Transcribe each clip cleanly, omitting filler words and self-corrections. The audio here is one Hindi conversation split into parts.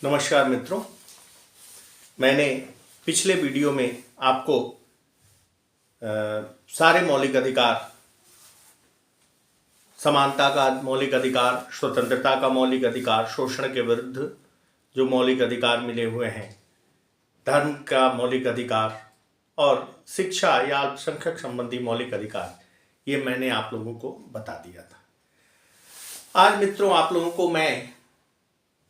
नमस्कार मित्रों, मैंने पिछले वीडियो में आपको सारे मौलिक अधिकार, समानता का मौलिक अधिकार, स्वतंत्रता का मौलिक अधिकार, शोषण के विरुद्ध जो मौलिक अधिकार मिले हुए हैं, धर्म का मौलिक अधिकार और शिक्षा या अल्पसंख्यक संबंधी मौलिक अधिकार, ये मैंने आप लोगों को बता दिया था। आज मित्रों आप लोगों को मैं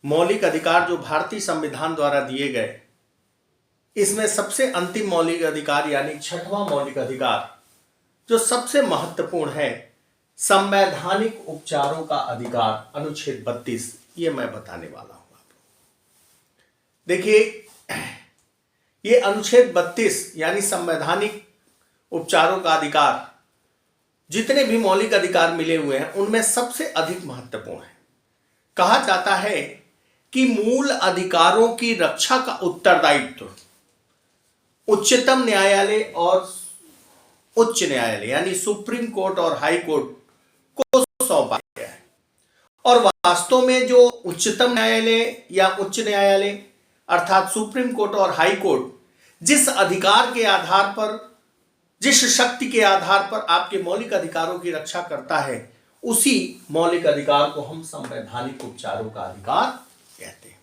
मौलिक अधिकार जो भारतीय संविधान द्वारा दिए गए, इसमें सबसे अंतिम मौलिक अधिकार यानी छठवां मौलिक अधिकार जो सबसे महत्वपूर्ण है, संवैधानिक उपचारों का अधिकार, अनुच्छेद 32, ये मैं बताने वाला हूं आप लोग। देखिए, ये अनुच्छेद 32 यानी संवैधानिक उपचारों का अधिकार, जितने भी मौलिक अधिकार मिले हुए हैं उनमें सबसे अधिक महत्वपूर्ण है। कहा जाता है कि मूल अधिकारों की रक्षा का उत्तरदायित्व उच्चतम न्यायालय और उच्च न्यायालय यानी सुप्रीम कोर्ट और हाई कोर्ट को सौंपा गया है। और वास्तव में जो उच्चतम न्यायालय या उच्च न्यायालय अर्थात सुप्रीम कोर्ट और हाई कोर्ट जिस अधिकार के आधार पर, जिस शक्ति के आधार पर आपके मौलिक अधिकारों की रक्षा करता है, उसी मौलिक अधिकार को हम संवैधानिक उपचारों का अधिकार कहते हैं।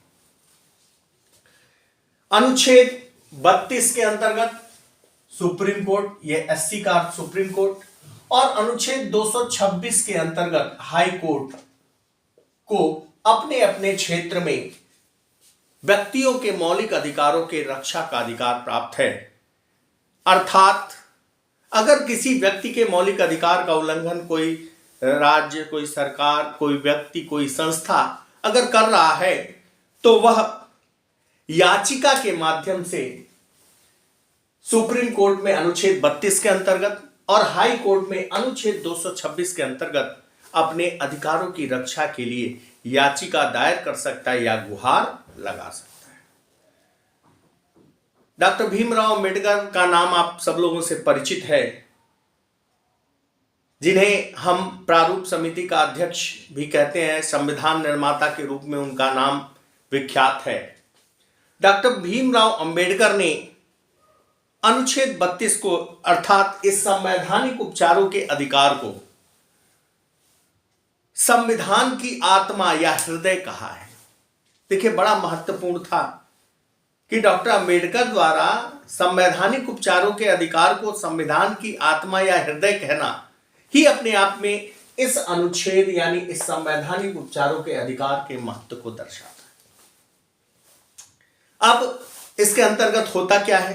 अनुच्छेद 32 के अंतर्गत सुप्रीम कोर्ट, ये 80 का सुप्रीम कोर्ट, और अनुच्छेद 226 के अंतर्गत हाई कोर्ट को अपने अपने क्षेत्र में व्यक्तियों के मौलिक अधिकारों के रक्षा का अधिकार प्राप्त है। अर्थात अगर किसी व्यक्ति के मौलिक अधिकार का उल्लंघन कोई राज्य, कोई सरकार, कोई व्यक्ति, कोई संस्था अगर कर रहा है, तो वह याचिका के माध्यम से सुप्रीम कोर्ट में अनुच्छेद 32 के अंतर्गत और हाई कोर्ट में अनुच्छेद 226 के अंतर्गत अपने अधिकारों की रक्षा के लिए याचिका दायर कर सकता है या गुहार लगा सकता है। डॉक्टर भीमराव अंबेडकर का नाम आप सब लोगों से परिचित है, जिन्हें हम प्रारूप समिति का अध्यक्ष भी कहते हैं, संविधान निर्माता के रूप में उनका नाम विख्यात है। डॉक्टर भीमराव अंबेडकर ने अनुच्छेद 32 को अर्थात इस संवैधानिक उपचारों के अधिकार को संविधान की आत्मा या हृदय कहा है। देखिए, बड़ा महत्वपूर्ण था कि डॉक्टर अंबेडकर द्वारा संवैधानिक उपचारों के अधिकार को संविधान की आत्मा या हृदय कहना ही अपने आप में इस अनुच्छेद यानी इस संवैधानिक उपचारों के अधिकार के महत्व को दर्शाता है। अब इसके अंतर्गत होता क्या है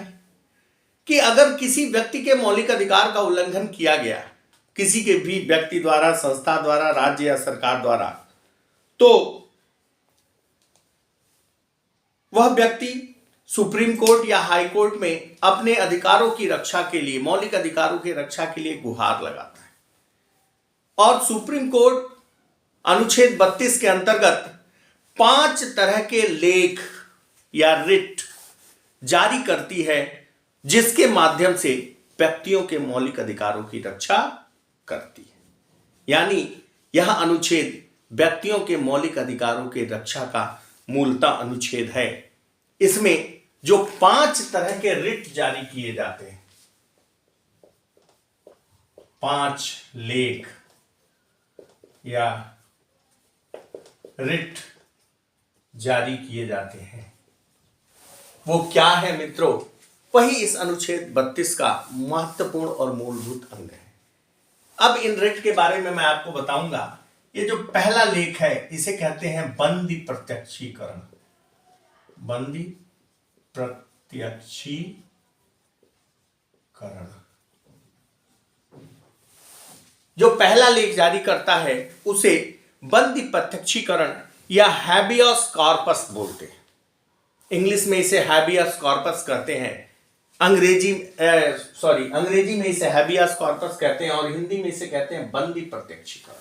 कि अगर किसी व्यक्ति के मौलिक अधिकार का उल्लंघन किया गया, किसी के भी व्यक्ति द्वारा, संस्था द्वारा, राज्य या सरकार द्वारा, तो वह व्यक्ति सुप्रीम कोर्ट या हाई कोर्ट में अपने अधिकारों की रक्षा के लिए, मौलिक अधिकारों की रक्षा के लिए गुहार लगाता है। और सुप्रीम कोर्ट अनुच्छेद 32 के अंतर्गत 5 तरह के लेख या रिट जारी करती है, जिसके माध्यम से व्यक्तियों के मौलिक अधिकारों की रक्षा करती है। यानी यह अनुच्छेद व्यक्तियों के मौलिक अधिकारों की रक्षा का मूलतः अनुच्छेद है। इसमें जो 5 तरह के रिट जारी किए जाते हैं, 5 लेख या रिट जारी किए जाते हैं, वो क्या है मित्रों? वही इस अनुच्छेद 32 का महत्वपूर्ण और मूलभूत अंग है। अब इन रिट के बारे में मैं आपको बताऊंगा। ये जो पहला लेख है, इसे कहते हैं बंदी प्रत्यक्षीकरण। बंदी प्रत्यक्षीकरण जो पहला लेख जारी करता है, उसे बंदी प्रत्यक्षीकरण या हैबियस कॉर्पस बोलते हैं। इंग्लिश में इसे हैबियस कॉर्पस कहते हैं, अंग्रेजी में इसे हैबियस कॉर्पस कहते हैं और हिंदी में इसे कहते हैं बंदी प्रत्यक्षीकरण।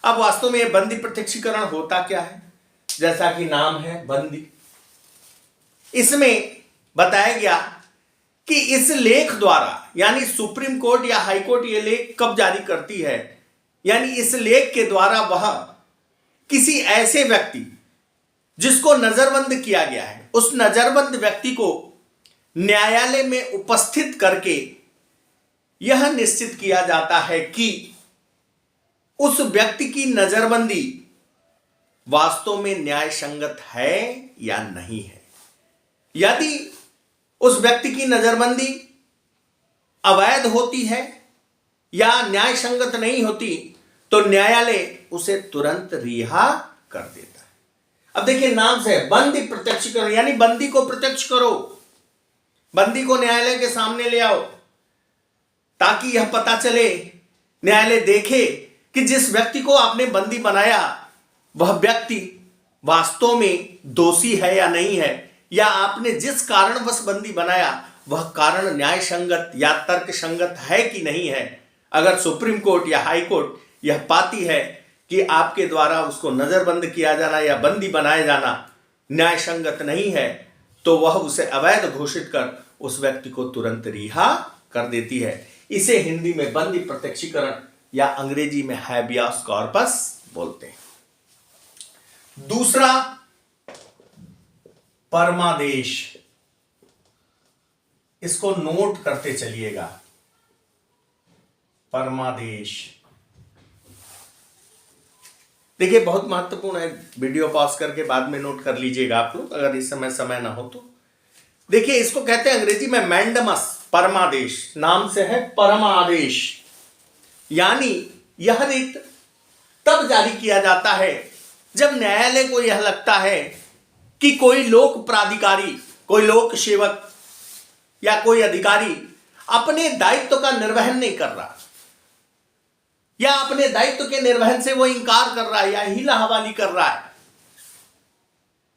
अब वास्तव में यह बंदी प्रत्यक्षीकरण होता क्या है? जैसा कि नाम है बंदी, इसमें बताया गया कि इस लेख द्वारा, यानी सुप्रीम कोर्ट या हाई कोर्ट ये लेख कब जारी करती है, यानी इस लेख के द्वारा वह किसी ऐसे व्यक्ति जिसको नजरबंद किया गया है, उस नजरबंद व्यक्ति को न्यायालय में उपस्थित करके यह निश्चित किया जाता है कि उस व्यक्ति की नजरबंदी वास्तव में न्याय संगत है या नहीं है। यदि उस व्यक्ति की नजरबंदी अवैध होती है या न्याय संगत नहीं होती तो न्यायालय उसे तुरंत रिहा कर देता है। अब देखिए, नाम से बंदी प्रत्यक्षीकरण, यानी बंदी को प्रत्यक्ष करो, बंदी को न्यायालय के सामने ले आओ ताकि यह पता चले, न्यायालय देखे कि जिस व्यक्ति को आपने बंदी बनाया वह व्यक्ति वास्तव में दोषी है या नहीं है, या आपने जिस कारणवश बंदी बनाया वह कारण न्याय संगत या तर्क संगत है कि नहीं है। अगर सुप्रीम कोर्ट या हाई कोर्ट यह पाती है कि आपके द्वारा उसको नजरबंद किया जाना या बंदी बनाया जाना न्याय संगत नहीं है तो वह उसे अवैध घोषित कर उस व्यक्ति को तुरंत रिहा कर देती है। इसे हिंदी में बंदी प्रत्यक्षीकरण या अंग्रेजी में हैबियस कॉर्पस बोलते हैं। दूसरा, परमादेश। इसको नोट करते चलिएगा, परमादेश। देखिए, बहुत महत्वपूर्ण है, वीडियो पॉज करके बाद में नोट कर लीजिएगा आप लोग, अगर इस समय ना हो तो। देखिए, इसको कहते हैं अंग्रेजी में मैंडमस, परमादेश। नाम से है परमादेश, यानी यह रिट तब जारी किया जाता है जब न्यायालय को यह लगता है कि कोई लोक प्राधिकारी, कोई लोक सेवक या कोई अधिकारी अपने दायित्व का निर्वहन नहीं कर रहा, या अपने दायित्व के निर्वहन से वो इंकार कर रहा है या हीला हवाली कर रहा है।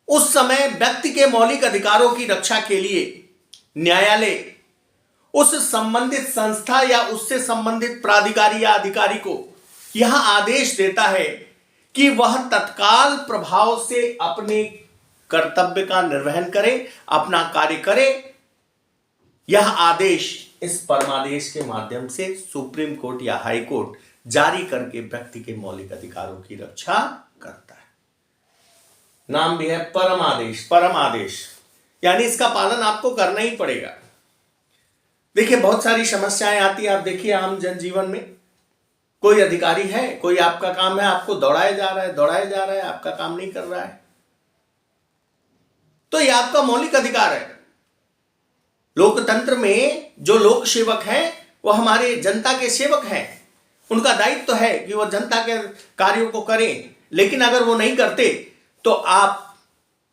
उस समय व्यक्ति के मौलिक अधिकारों की रक्षा के लिए न्यायालय उस संबंधित संस्था या उससे संबंधित प्राधिकारी या अधिकारी को यह आदेश देता है कि वह तत्काल प्रभाव से अपने कर्तव्य का निर्वहन करे, अपना कार्य करे। यह आदेश इस परमादेश के माध्यम से सुप्रीम कोर्ट या हाई कोर्ट जारी करके व्यक्ति के मौलिक अधिकारों की रक्षा करता है। नाम भी है परमादेश, परमादेश, यानी इसका पालन आपको करना ही पड़ेगा। देखिए, बहुत सारी समस्याएं आती है। आप देखिए, आम जनजीवन में कोई अधिकारी है, कोई आपका काम है, आपको दौड़ाया जा रहा है, आपका काम नहीं कर रहा है, तो यह आपका मौलिक अधिकार है। लोकतंत्र में जो लोक सेवक हैं वह हमारे जनता के सेवक हैं, उनका दायित्व तो है कि वह जनता के कार्यों को करें, लेकिन अगर वो नहीं करते तो आप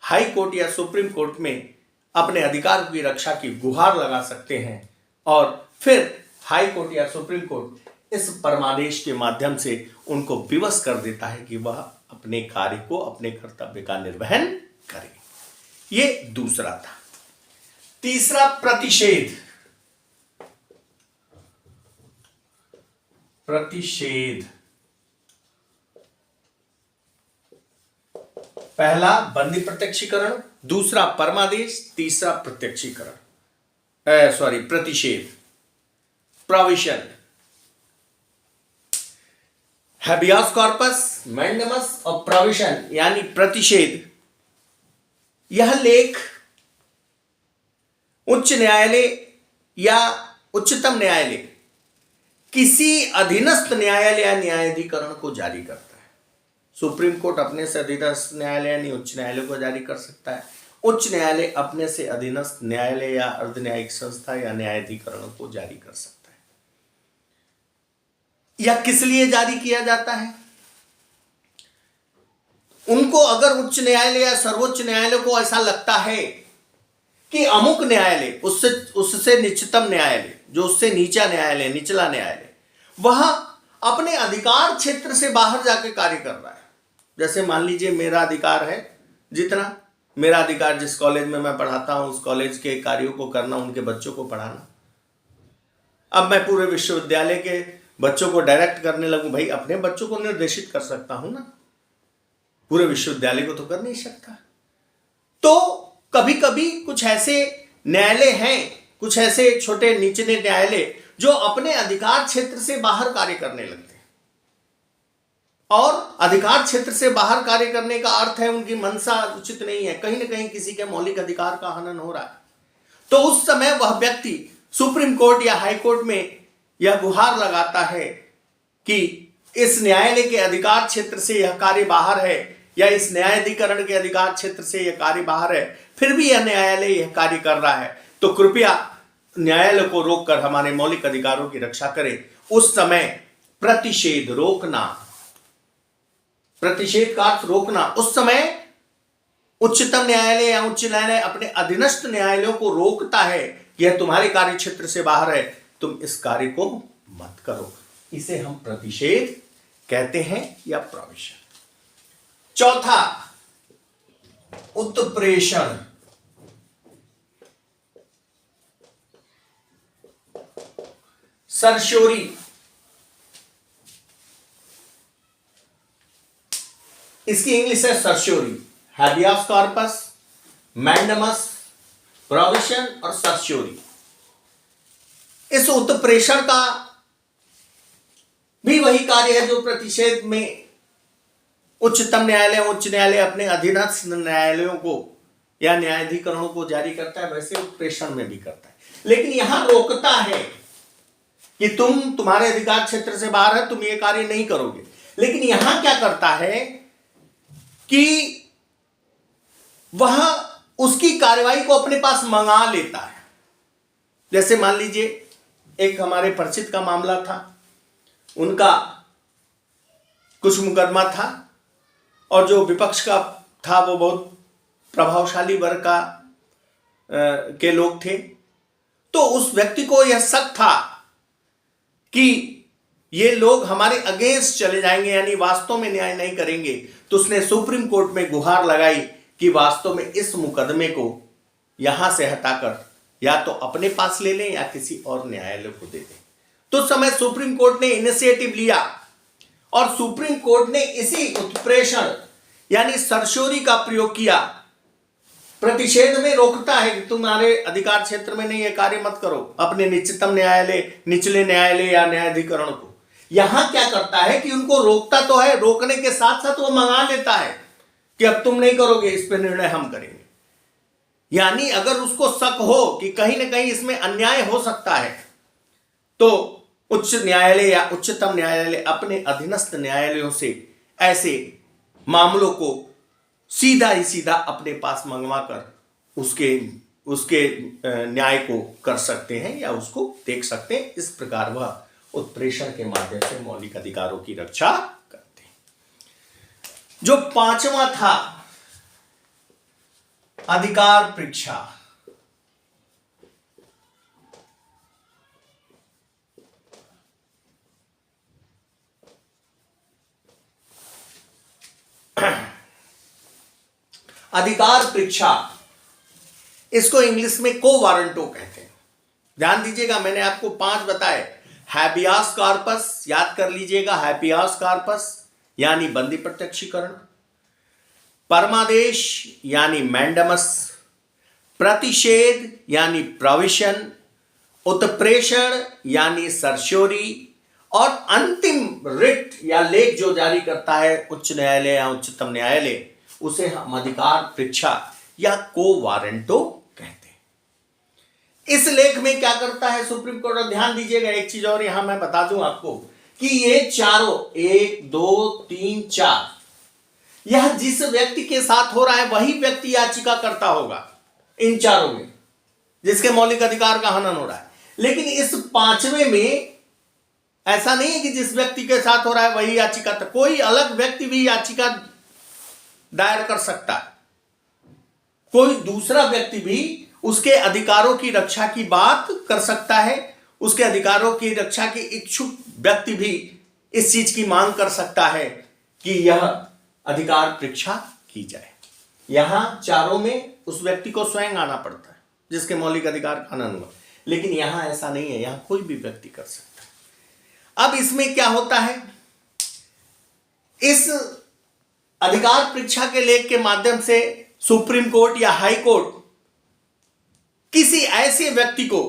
हाई कोर्ट या सुप्रीम कोर्ट में अपने अधिकार की रक्षा की गुहार लगा सकते हैं, और फिर हाई कोर्ट या सुप्रीम कोर्ट इस परमादेश के माध्यम से उनको विवश कर देता है कि वह अपने कार्य को, अपने कर्तव्य का निर्वहन करें। ये दूसरा था। तीसरा, प्रतिषेध। प्रतिषेध, पहला बंदी प्रत्यक्षीकरण, दूसरा परमादेश, तीसरा प्रतिषेध, प्रोविशन। हैबियस कॉर्पस, मैंडमस और प्रोविशन यानी प्रतिषेध। यह लेख उच्च न्यायालय या उच्चतम न्यायालय किसी अधीनस्थ न्यायालय या न्यायाधिकरण को जारी करता है। सुप्रीम कोर्ट अपने से अधीनस्थ न्यायालय यानी उच्च न्यायालय को जारी कर सकता है। उच्च न्यायालय अपने से अधीनस्थ न्यायालय या अर्ध न्यायिक संस्था या न्यायाधिकरण को जारी कर सकता है। यह किस लिए जारी किया जाता है? उनको अगर उच्च न्यायालय या सर्वोच्च न्यायालय को ऐसा लगता है कि अमुक न्यायालय, उससे निचतम न्यायालय, जो उससे नीचा न्यायालय, निचला न्यायालय, वह अपने अधिकार क्षेत्र से बाहर जाके कार्य कर रहा है। जैसे मान लीजिए मेरा अधिकार है, जितना मेरा अधिकार जिस कॉलेज में मैं पढ़ाता हूं उस कॉलेज के कार्यों को करना, उनके बच्चों को पढ़ाना। अब मैं पूरे विश्वविद्यालय के बच्चों को डायरेक्ट करने लगूं, भाई अपने बच्चों को निर्देशित कर सकता हूं ना, पूरे विश्वविद्यालय को तो कर नहीं सकता। तो कभी कभी कुछ ऐसे न्यायालय हैं, कुछ ऐसे छोटे निचले न्यायालय जो अपने अधिकार क्षेत्र से बाहर कार्य करने लगते हैं। और अधिकार क्षेत्र से बाहर कार्य करने का अर्थ है उनकी मंशा उचित नहीं है, कहीं ना कहीं किसी के मौलिक अधिकार का हनन हो रहा है, तो उस समय वह व्यक्ति सुप्रीम कोर्ट या हाई कोर्ट में यह गुहार लगाता है कि इस न्यायालय के अधिकार क्षेत्र से यह कार्य बाहर है, या इस न्यायाधिकरण के अधिकार क्षेत्र से यह कार्य बाहर है, फिर भी यह न्यायालय यह कार्य कर रहा है, तो कृपया न्यायालय को रोककर हमारे मौलिक अधिकारों की रक्षा करें। उस समय प्रतिषेध रोकना, प्रतिषेध का अर्थ रोकना, उस समय उच्चतम न्यायालय या उच्च न्यायालय अपने अधीनस्थ न्यायालयों को रोकता है कि यह तुम्हारे कार्य क्षेत्र से बाहर है, तुम इस कार्य को मत करो। इसे हम प्रतिषेध कहते हैं या प्रोविजन। चौथा, उत्प्रेषण। सर्श्योरी, इसकी इंग्लिश है सर्श्योरी, हैबियस कॉर्पस, मैंडमस, प्रोविजन और सर्श्योरी। इस उत्प्रेषण का भी वही कार्य है जो प्रतिषेध में उच्चतम न्यायालय, उच्च न्यायालय अपने अधीनस्थ न्यायालयों को या न्यायाधिकरणों को जारी करता है, वैसे उत्प्रेषण में भी करता है, लेकिन यहां रोकता है कि तुम्हारे अधिकार क्षेत्र से बाहर है, तुम ये कार्य नहीं करोगे। लेकिन यहां क्या करता है कि वह उसकी कार्रवाई को अपने पास मंगा लेता है। जैसे मान लीजिए एक हमारे परिचित का मामला था, उनका कुछ मुकदमा था और जो विपक्ष का था वो बहुत प्रभावशाली वर्ग का के लोग थे, तो उस व्यक्ति को यह शक था कि ये लोग हमारे अगेंस्ट चले जाएंगे, यानी वास्तव में न्याय नहीं करेंगे। तो उसने सुप्रीम कोर्ट में गुहार लगाई कि वास्तव में इस मुकदमे को यहां से हटाकर या तो अपने पास ले लें या किसी और न्यायालय को दे दें। तो उस समय सुप्रीम कोर्ट ने इनिशिएटिव लिया और सुप्रीम कोर्ट ने इसी उत्प्रेषण यानी सर्श्योरी का प्रयोग किया। प्रतिषेध में रोकता है कि तुम्हारे अधिकार क्षेत्र में नहीं, ये कार्य मत करो, अपने निश्चितम न्यायालय, निचले न्यायालय या न्यायाधिकरण को। यहां क्या करता है कि उनको रोकता तो है, रोकने के साथ साथ वो मंगा लेता है कि अब तुम नहीं करोगे, इस पे निर्णय हम करेंगे। यानी अगर उसको शक हो कि कहीं ना कहीं इसमें अन्याय हो सकता है, तो उच्च न्यायालय या उच्चतम न्यायालय अपने अधीनस्थ न्यायालयों से ऐसे मामलों को सीधा ही सीधा अपने पास मंगवाकर उसके न्याय को कर सकते हैं या उसको देख सकते हैं। इस प्रकार वह उत्प्रेषण के माध्यम से मौलिक अधिकारों की रक्षा करते हैं। जो पांचवा था, अधिकार परीक्षा। अधिकार परीक्षा, इसको इंग्लिश में को वारंटो कहते हैं। ध्यान दीजिएगा, मैंने आपको 5 बताए। हैबियस कॉर्पस याद कर लीजिएगा, हैबियस कॉर्पस यानी बंदी प्रत्यक्षीकरण, परमादेश यानी मैंडमस, प्रतिषेध यानी प्रोविजन, उत्प्रेषण यानी सर्श्योरी, और अंतिम रिट या लेख जो जारी करता है उच्च न्यायालय या उच्चतम न्यायालय, उसे हम अधिकार परीक्षा या को वारंटो कहते हैं। इस लेख में क्या करता है सुप्रीम कोर्ट, ध्यान दीजिएगा एक चीज और यहां मैं बता दूं आपको कि ये चारों 1 2 3 4 यह जिस व्यक्ति के साथ हो रहा है वही व्यक्ति याचिका करता होगा इन चारों में, जिसके मौलिक अधिकार का हनन हो रहा है। लेकिन इस 5वें में ऐसा नहीं है कि जिस व्यक्ति के साथ हो रहा है वही याचिका, कोई अलग व्यक्ति भी याचिका दायर कर सकता है, कोई दूसरा व्यक्ति भी उसके अधिकारों की रक्षा की बात कर सकता है, उसके अधिकारों की रक्षा के इच्छुक व्यक्ति भी इस चीज की मांग कर सकता है कि यह अधिकार परीक्षा की जाए। यहां चारों में उस व्यक्ति को स्वयं आना पड़ता है जिसके मौलिक अधिकार का हनन हुआ, लेकिन यहां ऐसा नहीं है, यहां कोई भी व्यक्ति कर सकता है। अब इसमें क्या होता है, इस अधिकार परीक्षा के लेख के माध्यम से सुप्रीम कोर्ट या हाई कोर्ट किसी ऐसे व्यक्ति को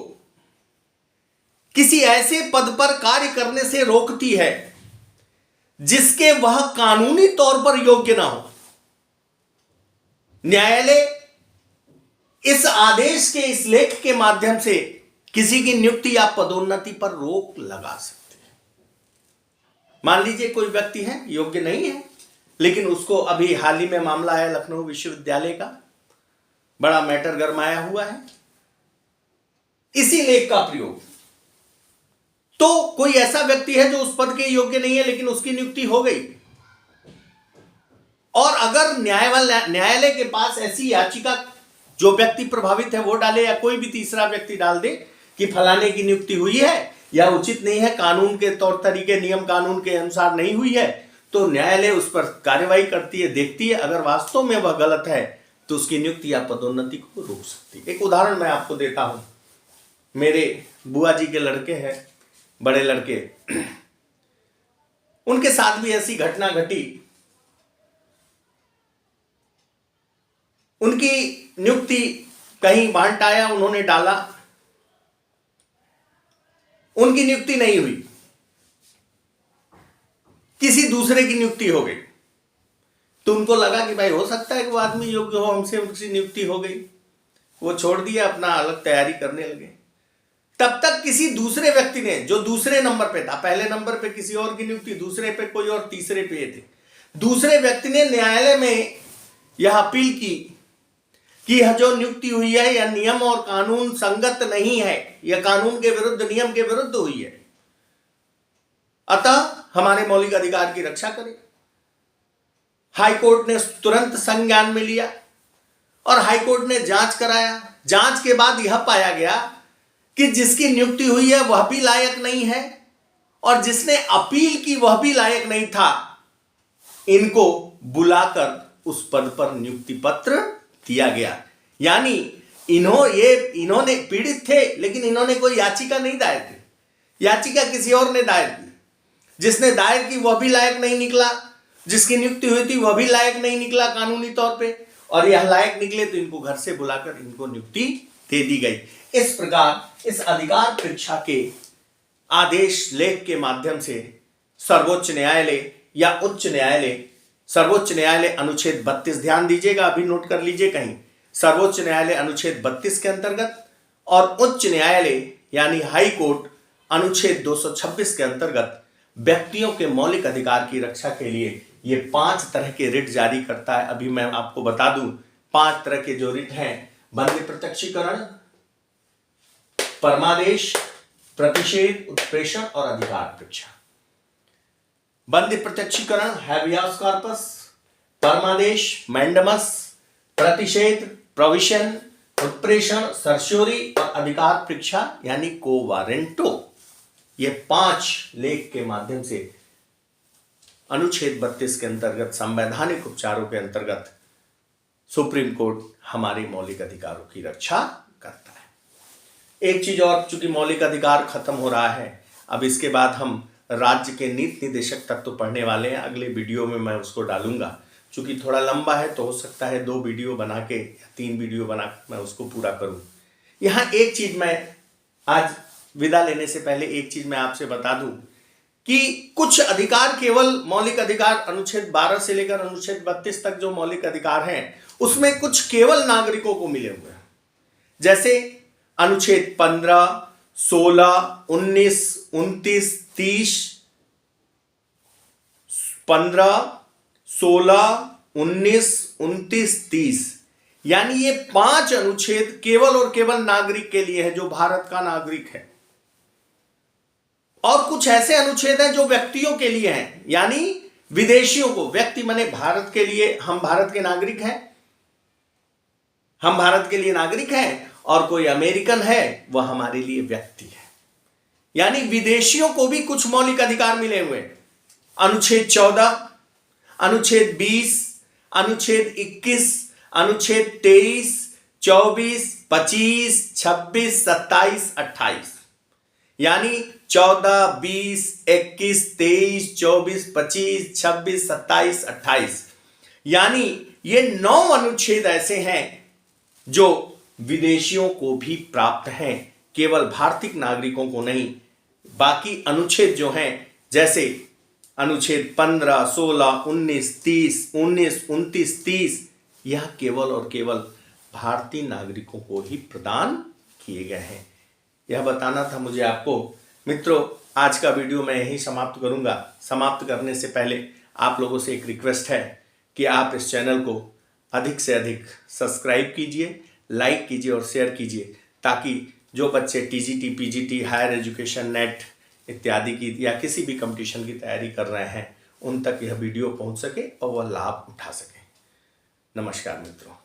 किसी ऐसे पद पर कार्य करने से रोकती है जिसके वह कानूनी तौर पर योग्य ना हो। न्यायालय इस आदेश के, इस लेख के माध्यम से किसी की नियुक्ति या पदोन्नति पर रोक लगा सकते हैं। मान लीजिए कोई व्यक्ति है, योग्य नहीं है, लेकिन उसको अभी हाल ही में मामला आया लखनऊ विश्वविद्यालय का, बड़ा मैटर गरमाया हुआ है इसी लेख का प्रयोग। तो कोई ऐसा व्यक्ति है जो उस पद के योग्य नहीं है, लेकिन उसकी नियुक्ति हो गई, और अगर न्यायालय के पास ऐसी याचिका जो व्यक्ति प्रभावित है वो डाले, या कोई भी तीसरा व्यक्ति डाल दे कि फलाने की नियुक्ति हुई है या उचित नहीं है, कानून के तौर तरीके नियम कानून के अनुसार नहीं हुई है, तो न्यायालय उस पर कार्यवाही करती है, देखती है, अगर वास्तव में वह गलत है तो उसकी नियुक्ति या पदोन्नति को रोक सकती है। एक उदाहरण मैं आपको देता हूं। मेरे बुआ जी के लड़के हैं, बड़े लड़के, उनके साथ भी ऐसी घटना घटी। उनकी नियुक्ति कहीं वांट आया, उन्होंने डाला, उनकी नियुक्ति नहीं हुई, किसी दूसरे की नियुक्ति हो गई। तो उनको लगा कि भाई हो सकता है कि वो आदमी योग्य हो, हमसे उनकी नियुक्ति हो गई, वो छोड़ दिया, अपना अलग तैयारी करने लगे। तब तक किसी दूसरे व्यक्ति ने, जो दूसरे नंबर पे था, पहले नंबर पे किसी और की नियुक्ति, दूसरे पे कोई और, तीसरे पे थे, दूसरे व्यक्ति ने न्यायालय में यह अपील की कि यह जो नियुक्ति हुई है यह नियम और कानून संगत नहीं है, यह कानून के विरुद्ध, नियम के विरुद्ध हुई है, अतः हमारे मौलिक अधिकार की रक्षा करें। हाईकोर्ट ने तुरंत संज्ञान में लिया और हाईकोर्ट ने जांच कराया। जांच के बाद यह पाया गया कि जिसकी नियुक्ति हुई है वह भी लायक नहीं है और जिसने अपील की वह भी लायक नहीं था। इनको बुलाकर उस पद पर नियुक्ति पत्र दिया गया। यानी इन्होंने पीड़ित थे, लेकिन इन्होंने कोई याचिका नहीं दायर की, याचिका किसी और ने दायर की। जिसने दायर की वह भी लायक नहीं निकला, जिसकी नियुक्ति हुई थी वह भी लायक नहीं निकला कानूनी तौर पे, और यह लायक निकले तो इनको घर से बुलाकर इनको नियुक्ति दे दी गई। इस प्रकार इस अधिकार परीक्षा के आदेश लेख के माध्यम से सर्वोच्च न्यायालय या उच्च न्यायालय, सर्वोच्च न्यायालय अनुच्छेद 32, ध्यान दीजिएगा, अभी नोट कर लीजिए कहीं, सर्वोच्च न्यायालय अनुच्छेद 32 के अंतर्गत और उच्च न्यायालय यानी हाई कोर्ट अनुच्छेद 226 के अंतर्गत व्यक्तियों के मौलिक अधिकार की रक्षा के लिए ये 5 तरह के रिट जारी करता है। अभी मैं आपको बता दूं 5 तरह के जो रिट हैं: बंदी प्रत्यक्षीकरण, परमादेश, प्रतिषेध, उत्प्रेषण और अधिकार परीक्षा। बंदी प्रत्यक्षीकरण हैबियस कॉर्पस, परमादेश मैंडमस, प्रतिषेध प्रोविशन, उत्प्रेषण सर्श्योरी और अधिकार परीक्षा यानी को वारेंटो। ये 5 लेख के माध्यम से अनुच्छेद 32 के अंतर्गत संवैधानिक उपचारों के अंतर्गत सुप्रीम कोर्ट हमारे मौलिक अधिकारों की रक्षा करता है। एक चीज और, चूंकि मौलिक अधिकार खत्म हो रहा है, अब इसके बाद हम राज्य के नीति निर्देशक तत्व पढ़ने वाले हैं। अगले वीडियो में मैं उसको डालूंगा, चूंकि थोड़ा लंबा है तो हो सकता है 2 वीडियो बना के या 3 वीडियो बना के मैं उसको पूरा करूं। यहाँ एक चीज मैं आज विदा लेने से पहले एक चीज मैं आपसे बता दूं कि कुछ अधिकार केवल मौलिक अधिकार अनुच्छेद 12 से लेकर अनुच्छेद 32 तक जो मौलिक अधिकार हैं उसमें कुछ केवल नागरिकों को मिले हुए हैं। जैसे अनुच्छेद 15, 16, 19, 29, 30, 15, 16, 19, 29, 30, यानी ये 5 अनुच्छेद केवल और केवल नागरिक के लिए है जो भारत का नागरिक है। और कुछ ऐसे अनुच्छेद हैं जो व्यक्तियों के लिए हैं, यानी विदेशियों को, व्यक्ति माने भारत के लिए, हम भारत के नागरिक हैं, हम भारत के लिए नागरिक हैं, और कोई अमेरिकन है वह हमारे लिए व्यक्ति है। यानी विदेशियों को भी कुछ मौलिक अधिकार मिले हुए। अनुच्छेद 14, अनुच्छेद 20, अनुच्छेद 21, अनुच्छेद 23, 24, 25, 26, 27, 28, यानी 14, 20, 21, 23, 24, 25, 26, 27, 28, यानी ये 9 अनुच्छेद ऐसे हैं जो विदेशियों को भी प्राप्त हैं, केवल भारतीय नागरिकों को नहीं। बाकी अनुच्छेद जो हैं, जैसे अनुच्छेद 15, 16, 19, 30, 19, 29, 30 यह केवल और केवल भारतीय नागरिकों को ही प्रदान किए गए हैं। यह बताना था मुझे आपको। मित्रों, आज का वीडियो मैं यहीं समाप्त करूंगा। समाप्त करने से पहले आप लोगों से एक रिक्वेस्ट है कि आप इस चैनल को अधिक से अधिक सब्सक्राइब कीजिए, लाइक कीजिए और शेयर कीजिए, ताकि जो बच्चे TGT, PGT, higher education, NET इत्यादि की या किसी भी कंपटीशन की तैयारी कर रहे हैं उन तक यह वीडियो पहुंच सके और वह लाभ उठा सके। नमस्कार मित्रों।